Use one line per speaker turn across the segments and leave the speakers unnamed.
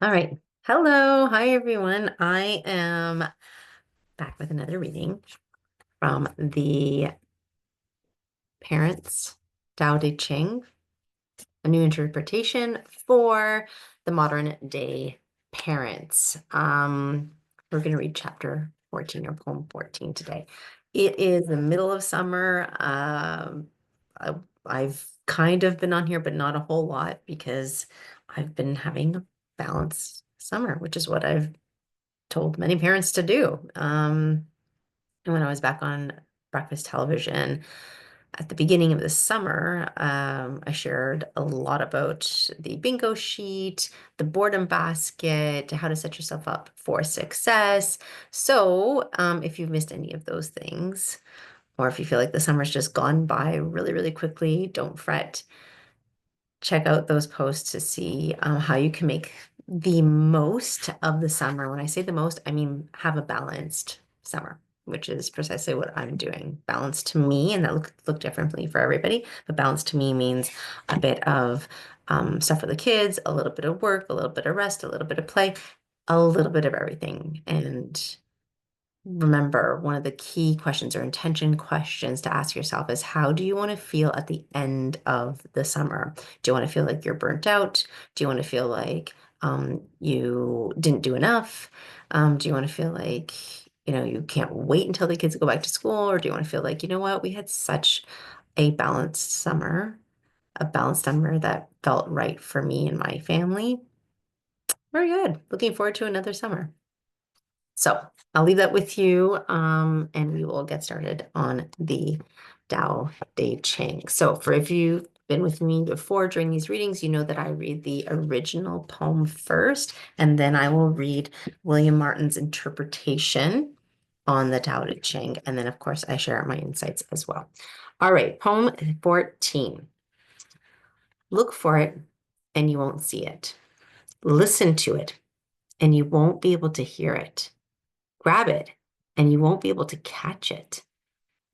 All right. Hello. Hi, everyone. I am back with another reading from the Parents Tao Te Ching, a new interpretation for the modern day parents. We're going to read chapter 14 or poem 14 today. It is the middle of summer. I've kind of been on here, but not a whole lot because I've been having a balanced summer, which is what I've told many parents to do. And when I was back on breakfast television at the beginning of the summer, I shared a lot about the bingo sheet, the boredom basket, how to set yourself up for success. So, if you've missed any of those things, or if you feel like the summer's just gone by really, really quickly, don't fret. Check out those posts to see how you can make the most of the summer. When I say the most, I mean have a balanced summer, which is precisely what I'm doing. Balance to me, and that look differently for everybody, but balance to me means a bit of stuff for the kids, a little bit of work, a little bit of rest, a little bit of play, a little bit of everything. And remember, one of the key questions or intention questions to ask yourself is how do you want to feel at the end of the summer? Do you want to feel like you're burnt out? Do you want to feel like you didn't do enough? Do you want to feel like, you can't wait until the kids go back to school? Or do you want to feel like, you know what, we had such a balanced summer that felt right for me and my family? Very good. Looking forward to another summer. So I'll leave that with you, and we will get started on the Tao Te Ching. So if you've been with me before during these readings, you know that I read the original poem first, and then I will read William Martin's interpretation on the Tao Te Ching. And then, of course, I share my insights as well. All right, poem 14. Look for it and you won't see it. Listen to it and you won't be able to hear it. Grab it, and you won't be able to catch it.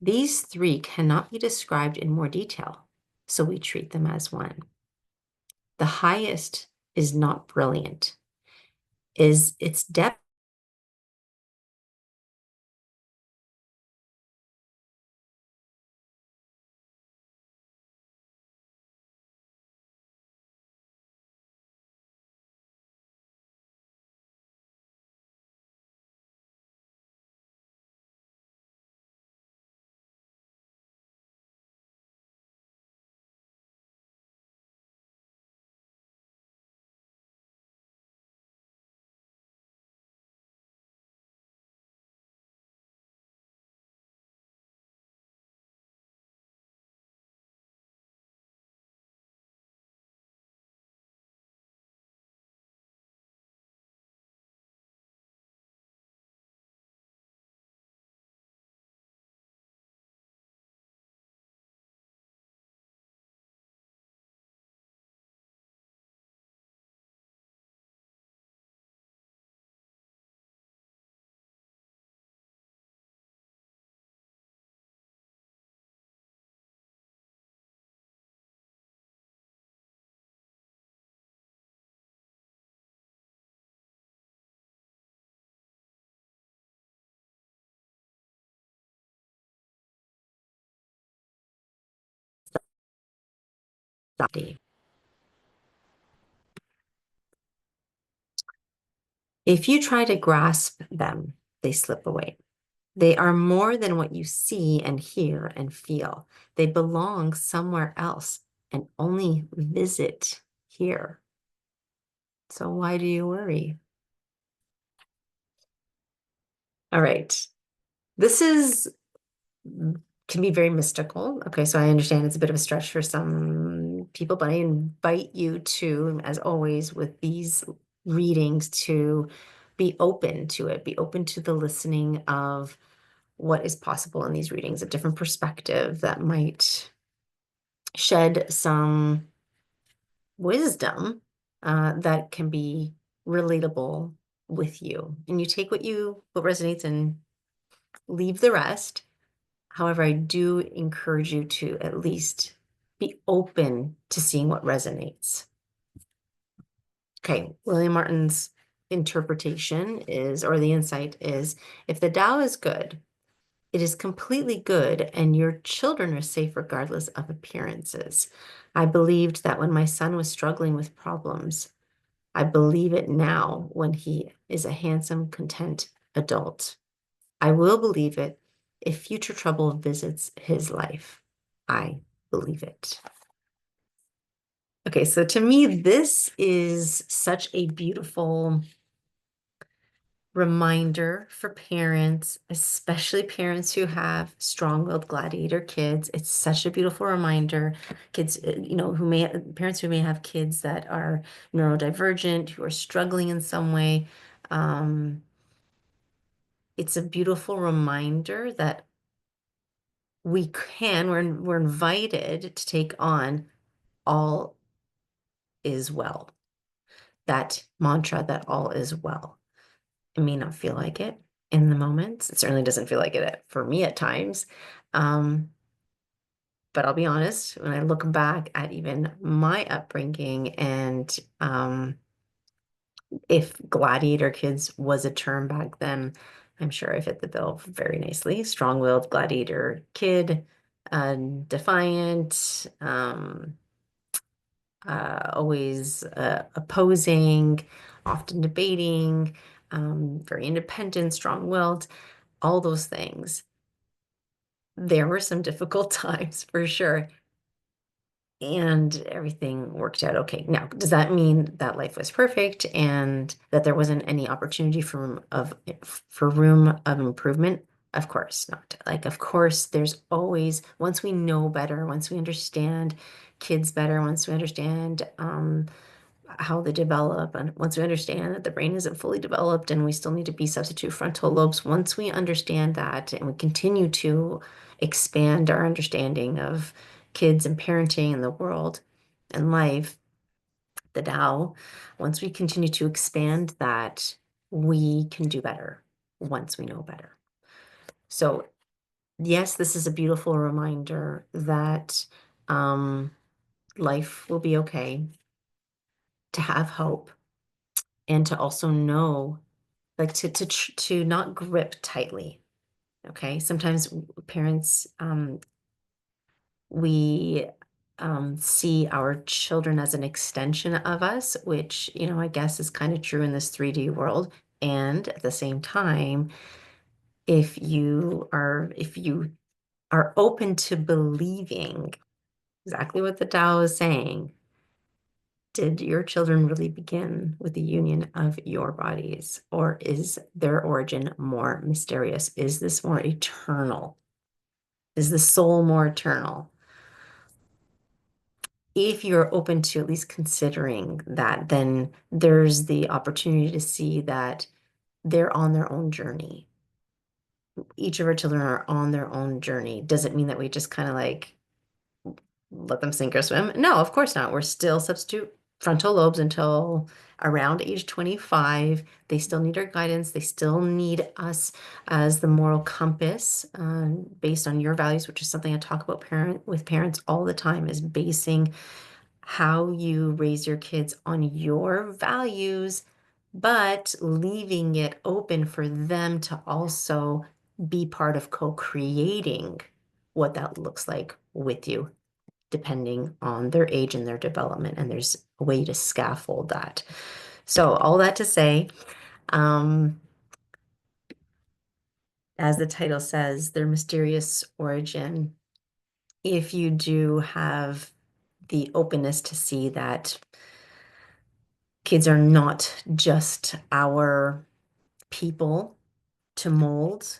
These three cannot be described in more detail, so we treat them as one. The highest is not brilliant, is its depth body. If you try to grasp them, they slip away. They are more than what you see and hear and feel. They belong somewhere else and only visit here. So why do you worry? All right. This is can be very mystical. Okay, so I understand it's a bit of a stretch for some people, but I invite you to, as always, with these readings, to be open to it, be open to the listening of what is possible in these readings, a different perspective that might shed some wisdom that can be relatable with you. And you take what resonates and leave the rest. However, I do encourage you to at least be open to seeing what resonates. Okay, William Martin's interpretation is, or the insight is, if the Tao is good, it is completely good, and your children are safe regardless of appearances. I believed that when my son was struggling with problems. I believe it now when he is a handsome, content adult. I will believe it if future trouble visits his life. I believe it. Okay, so to me, this is such a beautiful reminder for parents, especially parents who have strong-willed gladiator kids. It's such a beautiful reminder. Kids, parents who may have kids that are neurodivergent, who are struggling in some way. It's a beautiful reminder that we're invited to take on all is well. That mantra that all is well. It may not feel like it in the moments. It certainly doesn't feel like it for me at times. Um, but I'll be honest, when I look back at even my upbringing and if gladiator kids was a term back then, I'm sure I fit the bill very nicely. Strong-willed gladiator kid, defiant, always opposing, often debating, very independent, strong-willed, all those things. There were some difficult times for sure. And everything worked out okay. Now, does that mean that life was perfect and that there wasn't any opportunity for room of improvement? Of course not. Like, of course, there's always, once we know better, once we understand kids better, once we understand how they develop, and once we understand that the brain isn't fully developed and we still need to be substitute frontal lobes, once we understand that and we continue to expand our understanding of kids and parenting and the world and life, the Tao, once we continue to expand that, we can do better once we know better. So, yes, this is a beautiful reminder that life will be okay, to have hope, and to also know, like to not grip tightly. Okay, sometimes parents we see our children as an extension of us, which, I guess is kind of true in this 3D world. And at the same time, if you are open to believing exactly what the Tao is saying, did your children really begin with the union of your bodies, or is their origin more mysterious? Is this more eternal? Is the soul more eternal? If you're open to at least considering that, then there's the opportunity to see that they're on their own journey. Each of our children are on their own journey. Does it mean that we just kind of like let them sink or swim? No, of course not. We're still substitute frontal lobes until around age 25. They still need our guidance. They still need us as the moral compass, based on your values, which is something I talk about with parents all the time, is basing how you raise your kids on your values, but leaving it open for them to also be part of co-creating what that looks like with you, depending on their age and their development. And there's a way to scaffold that. So all that to say, as the title says, their mysterious origin, if you do have the openness to see that kids are not just our people to mold.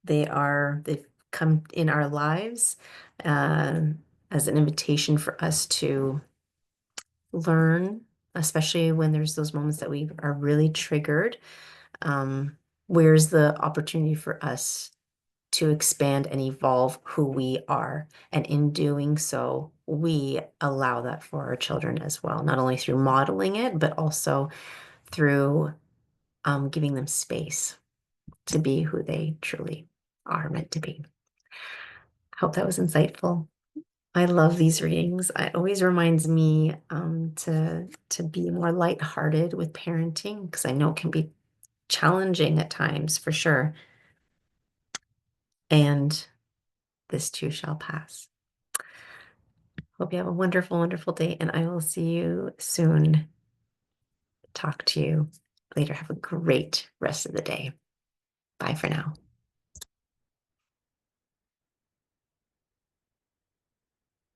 They've come in our lives uh, as an invitation for us to learn, especially when there's those moments that we are really triggered. Where's the opportunity for us to expand and evolve who we are? And in doing so, we allow that for our children as well, not only through modeling it, but also through giving them space to be who they truly are meant to be. I hope that was insightful. I love these readings. It always reminds me to be more lighthearted with parenting because I know it can be challenging at times for sure. And this too shall pass. Hope you have a wonderful, wonderful day, and I will see you soon. Talk to you later. Have a great rest of the day. Bye for now.